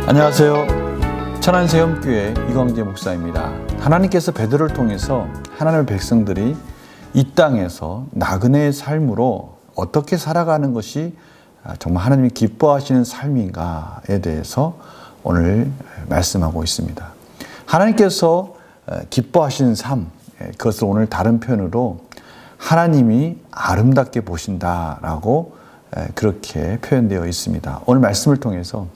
안녕하세요. 천안세움교회 이광재 목사입니다. 하나님께서 베드로를 통해서 하나님의 백성들이 이 땅에서 나그네의 삶으로 어떻게 살아가는 것이 정말 하나님이 기뻐하시는 삶인가에 대해서 오늘 말씀하고 있습니다. 하나님께서 기뻐하시는 삶, 그것을 오늘 다른 표현으로 하나님이 아름답게 보신다라고 그렇게 표현되어 있습니다. 오늘 말씀을 통해서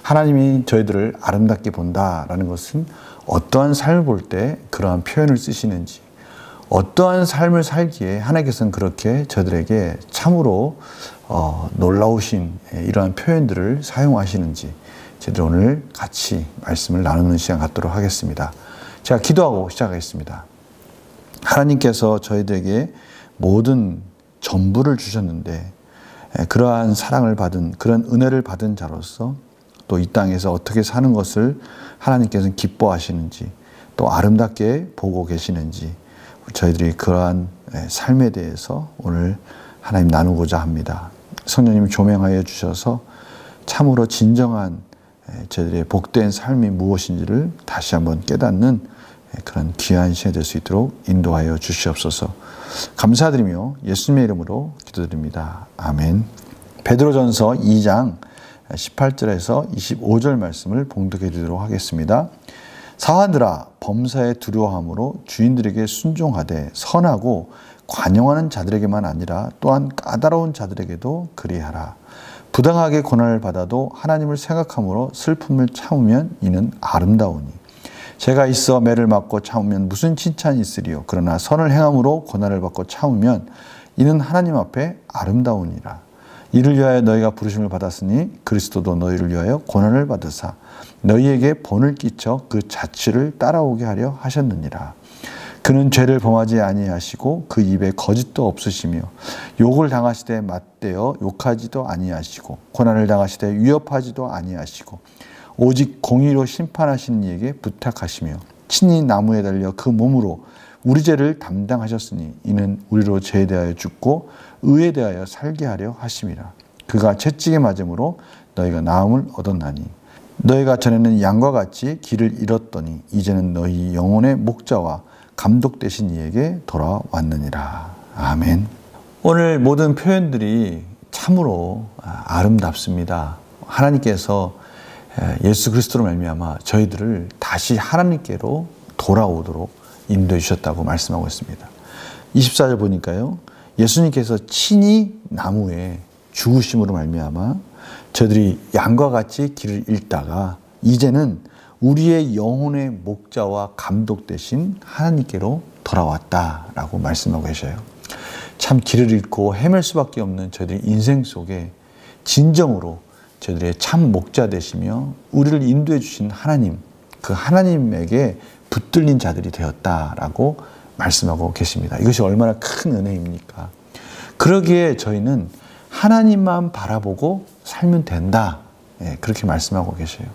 하나님이 저희들을 아름답게 본다라는 것은 어떠한 삶을 볼 때 그러한 표현을 쓰시는지, 어떠한 삶을 살기에 하나님께서는 그렇게 저들에게 참으로 놀라우신 이러한 표현들을 사용하시는지 저희들 오늘 같이 말씀을 나누는 시간 갖도록 하겠습니다. 제가 기도하고 시작하겠습니다. 하나님께서 저희들에게 모든 전부를 주셨는데 그러한 사랑을 받은, 그런 은혜를 받은 자로서 또 이 땅에서 어떻게 사는 것을 하나님께서는 기뻐하시는지, 또 아름답게 보고 계시는지 저희들이 그러한 삶에 대해서 오늘 하나님 나누고자 합니다. 성령님이 조명하여 주셔서 참으로 진정한 저희들의 복된 삶이 무엇인지를 다시 한번 깨닫는 그런 귀한 시간이 될 수 있도록 인도하여 주시옵소서. 감사드리며 예수님의 이름으로 기도드립니다. 아멘. 베드로전서 2장 18절에서 25절 말씀을 봉독해 드리도록 하겠습니다. 사환들아, 범사에 두려워함으로 주인들에게 순종하되 선하고 관용하는 자들에게만 아니라 또한 까다로운 자들에게도 그리하라. 부당하게 고난을 받아도 하나님을 생각함으로 슬픔을 참으면 이는 아름다우니, 죄가 있어 매를 맞고 참으면 무슨 칭찬이 있으리요. 그러나 선을 행함으로 고난을 받고 참으면 이는 하나님 앞에 아름다우니라. 이를 위하여 너희가 부르심을 받았으니 그리스도도 너희를 위하여 고난을 받으사 너희에게 본을 끼쳐 그 자취를 따라오게 하려 하셨느니라. 그는 죄를 범하지 아니하시고 그 입에 거짓도 없으시며 욕을 당하시되 맞대어 욕하지도 아니하시고 고난을 당하시되 위협하지도 아니하시고 오직 공의로 심판하시는 이에게 부탁하시며 친히 나무에 달려 그 몸으로 우리 죄를 담당하셨으니 이는 우리로 죄에 대하여 죽고 의에 대하여 살게 하려 하심이라. 그가 채찍에 맞음으로 너희가 나음을 얻었나니 너희가 전에는 양과 같이 길을 잃었더니 이제는 너희 영혼의 목자와 감독 되신 이에게 돌아왔느니라. 아멘. 오늘 모든 표현들이 참으로 아름답습니다. 하나님께서 예수 그리스도로 말미암아 저희들을 다시 하나님께로 돌아오도록 인도해 주셨다고 말씀하고 있습니다. 24절 보니까요, 예수님께서 친히 나무에 죽으심으로 말미암아 저희들이 양과 같이 길을 잃다가 이제는 우리의 영혼의 목자와 감독 되신 하나님께로 돌아왔다라고 말씀하고 계셔요. 참 길을 잃고 헤맬 수밖에 없는 저희들의 인생 속에 진정으로 저희들의 참 목자 되시며 우리를 인도해 주신 하나님, 그 하나님에게 붙들린 자들이 되었다라고 말씀하고 계십니다. 이것이 얼마나 큰 은혜입니까? 그러기에 저희는 하나님만 바라보고 살면 된다. 그렇게 말씀하고 계셔요.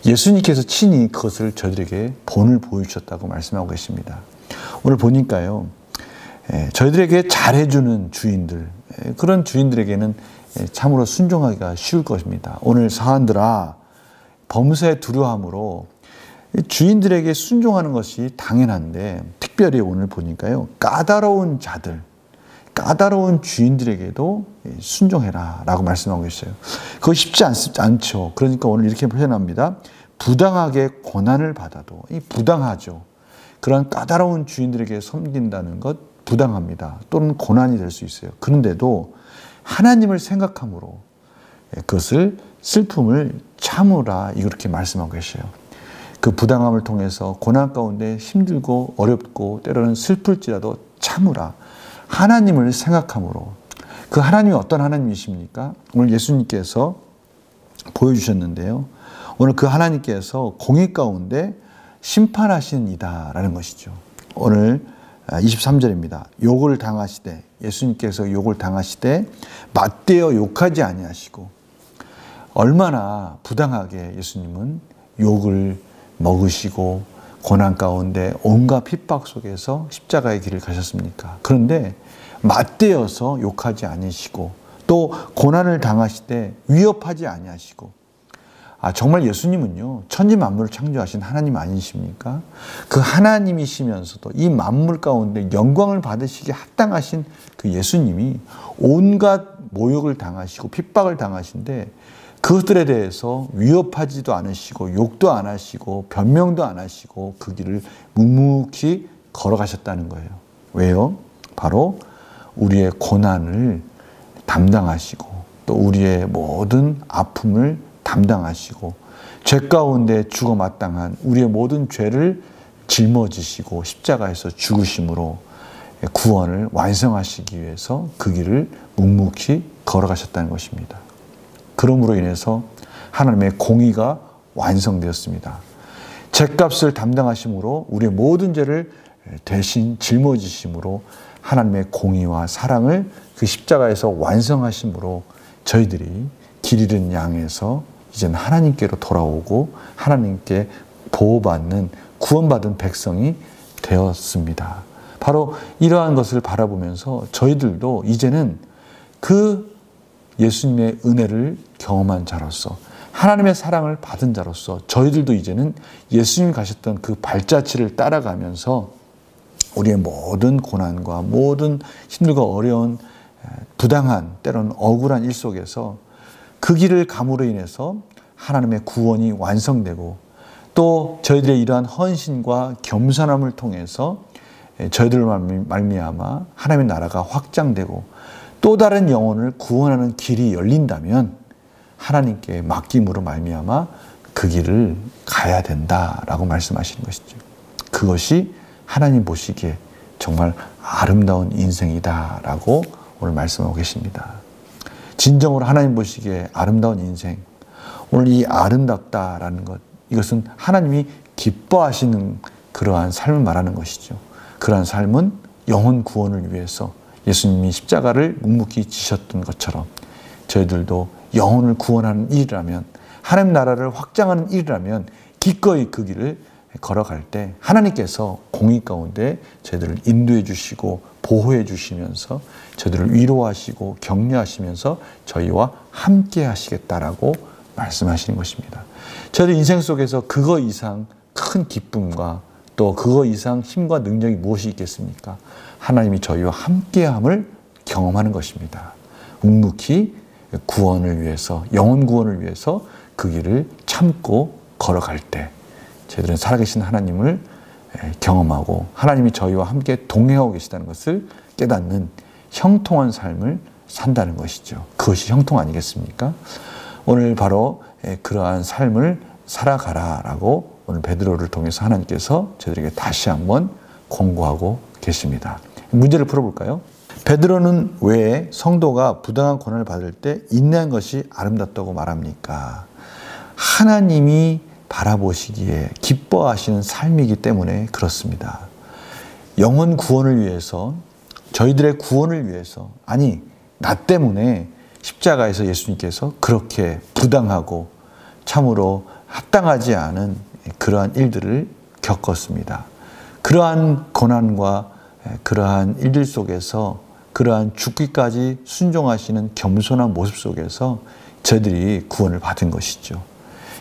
예수님께서 친히 그것을 저희들에게 본을 보여주셨다고 말씀하고 계십니다. 오늘 보니까요, 저희들에게 잘해주는 주인들, 그런 주인들에게는 참으로 순종하기가 쉬울 것입니다. 오늘 사환들아, 범사에 두려워함으로 주인들에게 순종하는 것이 당연한데 특별히 오늘 보니까요, 까다로운 자들, 까다로운 주인들에게도 순종해라 라고 말씀하고 있어요. 그거 쉽지 않죠. 그러니까 오늘 이렇게 표현합니다. 부당하게 고난을 받아도, 이 부당하죠. 그런 까다로운 주인들에게 섬긴다는 것 부당합니다. 또는 고난이 될 수 있어요. 그런데도 하나님을 생각함으로 그것을 슬픔을 참으라, 이렇게 말씀하고 계셔요. 그 부당함을 통해서 고난 가운데 힘들고 어렵고 때로는 슬플지라도 참으라. 하나님을 생각함으로. 그 하나님이 어떤 하나님이십니까? 오늘 예수님께서 보여주셨는데요. 오늘 그 하나님께서 공의 가운데 심판하시는 이다라는 것이죠. 오늘 23절입니다. 욕을 당하시되, 예수님께서 욕을 당하시되 맞대어 욕하지 아니하시고, 얼마나 부당하게 예수님은 욕을 먹으시고 고난 가운데 온갖 핍박 속에서 십자가의 길을 가셨습니까? 그런데 맞대어서 욕하지 아니시고 또 고난을 당하시되 위협하지 아니하시고, 정말 예수님은요, 천지 만물을 창조하신 하나님 아니십니까? 그 하나님이시면서도 이 만물 가운데 영광을 받으시기에 합당하신 그 예수님이 온갖 모욕을 당하시고 핍박을 당하신데, 그것들에 대해서 위협하지도 않으시고 욕도 안 하시고 변명도 안 하시고 그 길을 묵묵히 걸어가셨다는 거예요. 왜요? 바로 우리의 고난을 담당하시고 또 우리의 모든 아픔을 담당하시고 죄 가운데 죽어 마땅한 우리의 모든 죄를 짊어지시고 십자가에서 죽으심으로 구원을 완성하시기 위해서 그 길을 묵묵히 걸어가셨다는 것입니다. 그러므로 인해서 하나님의 공의가 완성되었습니다. 죄값을 담당하심으로 우리의 모든 죄를 대신 짊어지심으로 하나님의 공의와 사랑을 그 십자가에서 완성하심으로 저희들이 길 잃은 양에서 이제는 하나님께로 돌아오고 하나님께 보호받는 구원받은 백성이 되었습니다. 바로 이러한 것을 바라보면서 저희들도 이제는 그 예수님의 은혜를 경험한 자로서 하나님의 사랑을 받은 자로서 저희들도 이제는 예수님 가셨던 그 발자취를 따라가면서 우리의 모든 고난과 모든 힘들고 어려운 부당한 때로는 억울한 일 속에서 그 길을 감으로 인해서 하나님의 구원이 완성되고 또 저희들의 이러한 헌신과 겸손함을 통해서 저희들 말미암아 하나님의 나라가 확장되고 또 다른 영혼을 구원하는 길이 열린다면 하나님께 맡김으로 말미암아 그 길을 가야 된다라고 말씀하시는 것이죠. 그것이 하나님 보시기에 정말 아름다운 인생이다라고 오늘 말씀하고 계십니다. 진정으로 하나님 보시기에 아름다운 인생, 오늘 이 아름답다라는 것, 이것은 하나님이 기뻐하시는 그러한 삶을 말하는 것이죠. 그러한 삶은 영혼 구원을 위해서 예수님이 십자가를 묵묵히 지셨던 것처럼 저희들도 영혼을 구원하는 일이라면, 하나님 나라를 확장하는 일이라면 기꺼이 그 길을 걸어갈 때 하나님께서 공의 가운데 저희들을 인도해 주시고 보호해 주시면서 저희들을 위로하시고 격려하시면서 저희와 함께 하시겠다라고 말씀하시는 것입니다. 저희들 인생 속에서 그거 이상 큰 기쁨과 또 그거 이상 힘과 능력이 무엇이 있겠습니까? 하나님이 저희와 함께함을 경험하는 것입니다. 묵묵히 구원을 위해서, 영혼 구원을 위해서 그 길을 참고 걸어갈 때 저희들은 살아계신 하나님을 경험하고 하나님이 저희와 함께 동행하고 계시다는 것을 깨닫는 형통한 삶을 산다는 것이죠. 그것이 형통 아니겠습니까? 오늘 바로 그러한 삶을 살아가라라고 오늘 베드로를 통해서 하나님께서 저희들에게 다시 한번 권고하고 계십니다. 문제를 풀어볼까요? 베드로는 왜 성도가 부당한 고난을 받을 때 인내한 것이 아름답다고 말합니까? 하나님이 바라보시기에 기뻐하시는 삶이기 때문에 그렇습니다. 영혼 구원을 위해서, 저희들의 구원을 위해서, 아니 나 때문에 십자가에서 예수님께서 그렇게 부당하고 참으로 합당하지 않은 그러한 일들을 겪었습니다. 그러한 고난과 그러한 일들 속에서 그러한 죽기까지 순종하시는 겸손한 모습 속에서 저희들이 구원을 받은 것이죠.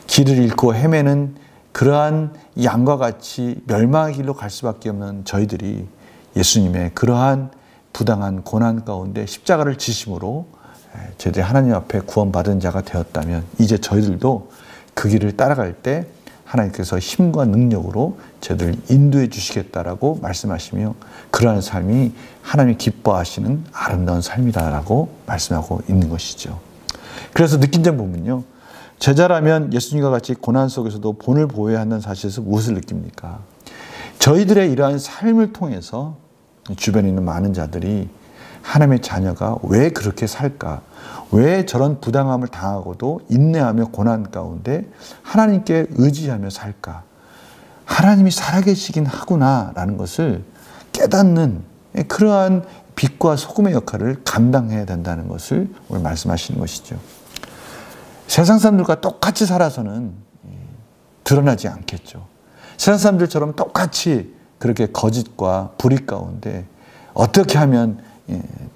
길을 잃고 헤매는 그러한 양과 같이 멸망의 길로 갈 수밖에 없는 저희들이 예수님의 그러한 부당한 고난 가운데 십자가를 지심으로 저희들이 하나님 앞에 구원받은 자가 되었다면 이제 저희들도 그 길을 따라갈 때 하나님께서 힘과 능력으로 저희들을 인도해 주시겠다라고 말씀하시며 그러한 삶이 하나님이 기뻐하시는 아름다운 삶이다라고 말씀하고 있는 것이죠. 그래서 느낀 점 보면요. 제자라면 예수님과 같이 고난 속에서도 본을 보여야 한다는 사실에서 무엇을 느낍니까? 저희들의 이러한 삶을 통해서 주변에 있는 많은 자들이 하나님의 자녀가 왜 그렇게 살까? 왜 저런 부당함을 당하고도 인내하며 고난 가운데 하나님께 의지하며 살까? 하나님이 살아계시긴 하구나라는 것을 깨닫는 그러한 빛과 소금의 역할을 감당해야 된다는 것을 오늘 말씀하시는 것이죠. 세상 사람들과 똑같이 살아서는 드러나지 않겠죠. 세상 사람들처럼 똑같이 그렇게 거짓과 불의 가운데 어떻게 하면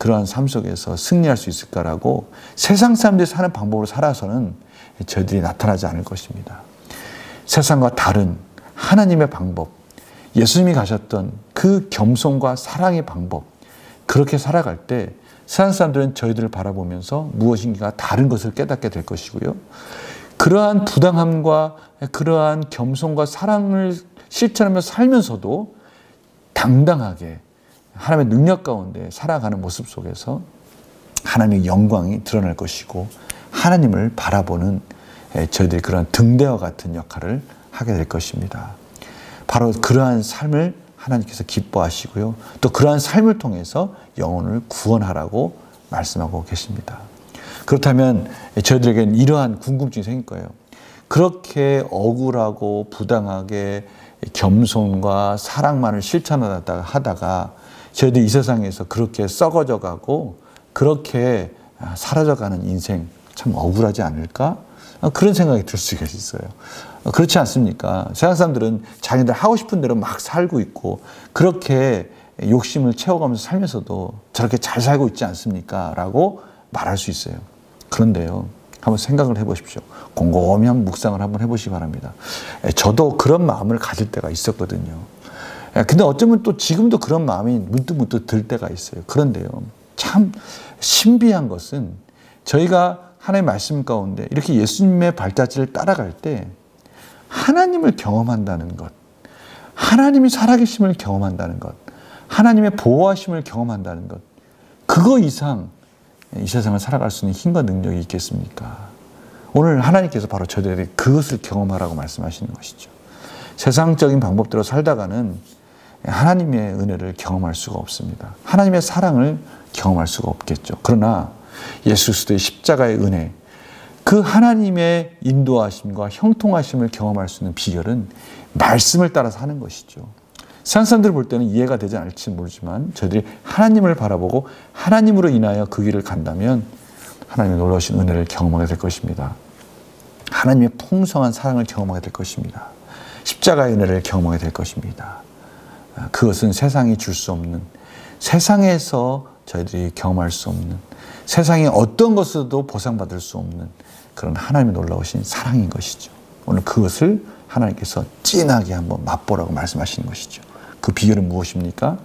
그러한 삶 속에서 승리할 수 있을까라고 세상 사람들이 사는 방법으로 살아서는 저희들이 나타나지 않을 것입니다. 세상과 다른 하나님의 방법, 예수님이 가셨던 그 겸손과 사랑의 방법, 그렇게 살아갈 때 세상 사람들은 저희들을 바라보면서 무엇인가 다른 것을 깨닫게 될 것이고요. 그러한 부당함과 그러한 겸손과 사랑을 실천하며 살면서도 당당하게 하나님의 능력 가운데 살아가는 모습 속에서 하나님의 영광이 드러날 것이고 하나님을 바라보는 저희들이 그런 등대와 같은 역할을 하게 될 것입니다. 바로 그러한 삶을 하나님께서 기뻐하시고요. 또 그러한 삶을 통해서 영혼을 구원하라고 말씀하고 계십니다. 그렇다면 저희들에게는 이러한 궁금증이 생길 거예요. 그렇게 억울하고 부당하게 겸손과 사랑만을 실천하다가 저희들이 이 세상에서 그렇게 썩어져 가고 그렇게 사라져가는 인생 참 억울하지 않을까? 그런 생각이 들 수가 있어요. 그렇지 않습니까? 세상 사람들은 자기들 하고 싶은 대로 막 살고 있고 그렇게 욕심을 채워가면서 살면서도 저렇게 잘 살고 있지 않습니까? 라고 말할 수 있어요. 그런데요, 한번 생각을 해보십시오. 곰곰이 한번 묵상을 한번 해보시기 바랍니다. 저도 그런 마음을 가질 때가 있었거든요. 근데 어쩌면 또 지금도 그런 마음이 문득문득 들 때가 있어요. 그런데요, 참 신비한 것은 저희가 하나님의 말씀 가운데 이렇게 예수님의 발자취를 따라갈 때 하나님을 경험한다는 것, 하나님이 살아계심을 경험한다는 것, 하나님의 보호하심을 경험한다는 것, 그거 이상 이 세상을 살아갈 수 있는 힘과 능력이 있겠습니까? 오늘 하나님께서 바로 저희들에게 그것을 경험하라고 말씀하시는 것이죠. 세상적인 방법대로 살다가는 하나님의 은혜를 경험할 수가 없습니다. 하나님의 사랑을 경험할 수가 없겠죠. 그러나 예수 그리스도의 십자가의 은혜, 그 하나님의 인도하심과 형통하심을 경험할 수 있는 비결은 말씀을 따라서 하는 것이죠. 세상 사람들 볼 때는 이해가 되지 않을지 모르지만 저희들이 하나님을 바라보고 하나님으로 인하여 그 길을 간다면 하나님의 놀라우신 은혜를 경험하게 될 것입니다. 하나님의 풍성한 사랑을 경험하게 될 것입니다. 십자가의 은혜를 경험하게 될 것입니다. 그것은 세상이 줄 수 없는, 세상에서 저희들이 경험할 수 없는, 세상의 어떤 것으로도 보상받을 수 없는 그런 하나님의 놀라우신 사랑인 것이죠. 오늘 그것을 하나님께서 진하게 한번 맛보라고 말씀하시는 것이죠. 그 비결은 무엇입니까?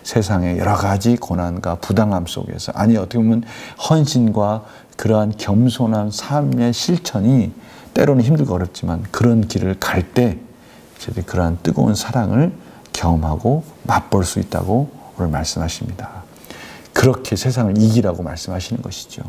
세상의 여러 가지 고난과 부당함 속에서, 아니 어떻게 보면 헌신과 그러한 겸손한 삶의 실천이 때로는 힘들고 어렵지만 그런 길을 갈 때 저희들이 그러한 뜨거운 사랑을 경험하고 맛볼 수 있다고 오늘 말씀하십니다. 그렇게 세상을 이기라고 말씀하시는 것이죠.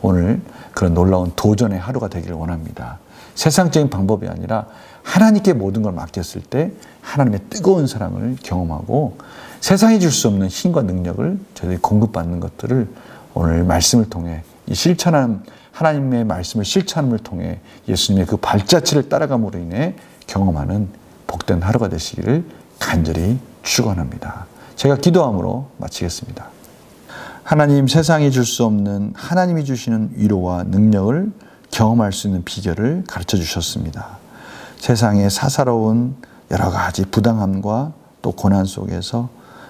오늘 그런 놀라운 도전의 하루가 되기를 원합니다. 세상적인 방법이 아니라 하나님께 모든 걸 맡겼을 때 하나님의 뜨거운 사랑을 경험하고 세상이 줄 수 없는 힘과 능력을 저희들이 공급받는 것들을 오늘 말씀을 통해 이 실천한 하나님의 말씀을 실천함을 통해 예수님의 그 발자취를 따라감으로 인해 경험하는 복된 하루가 되시기를 간절히 축원합니다. 제가 기도함으로 마치겠습니다. 하나님, 세상이 줄 수 없는 하나님이 주시는 위로와 능력을 경험할 수 있는 비결을 가르쳐 주셨습니다. 세상의 사사로운 여러 가지 부당함과 또 고난 속에서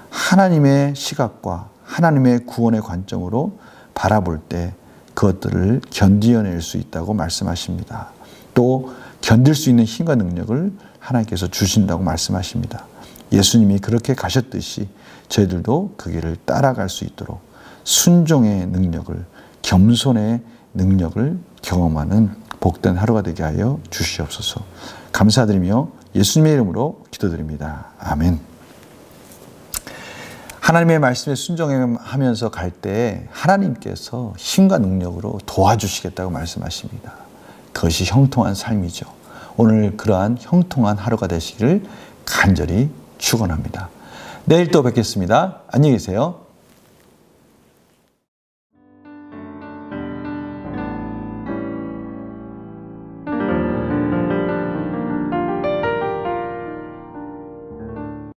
하나님의 시각과 하나님의 구원의 관점으로 바라볼 때 그것들을 견디어낼 수 있다고 말씀하십니다. 또 견딜 수 있는 힘과 능력을 하나님께서 주신다고 말씀하십니다. 예수님이 그렇게 가셨듯이 저희들도 그 길을 따라갈 수 있도록 순종의 능력을, 겸손의 능력을 경험하는 복된 하루가 되게 하여 주시옵소서. 감사드리며 예수님의 이름으로 기도드립니다. 아멘. 하나님의 말씀에 순종하면서 갈 때 하나님께서 힘과 능력으로 도와주시겠다고 말씀하십니다. 그것이 형통한 삶이죠. 오늘 그러한 형통한 하루가 되시기를 간절히 축원합니다. 내일 또 뵙겠습니다. 안녕히 계세요.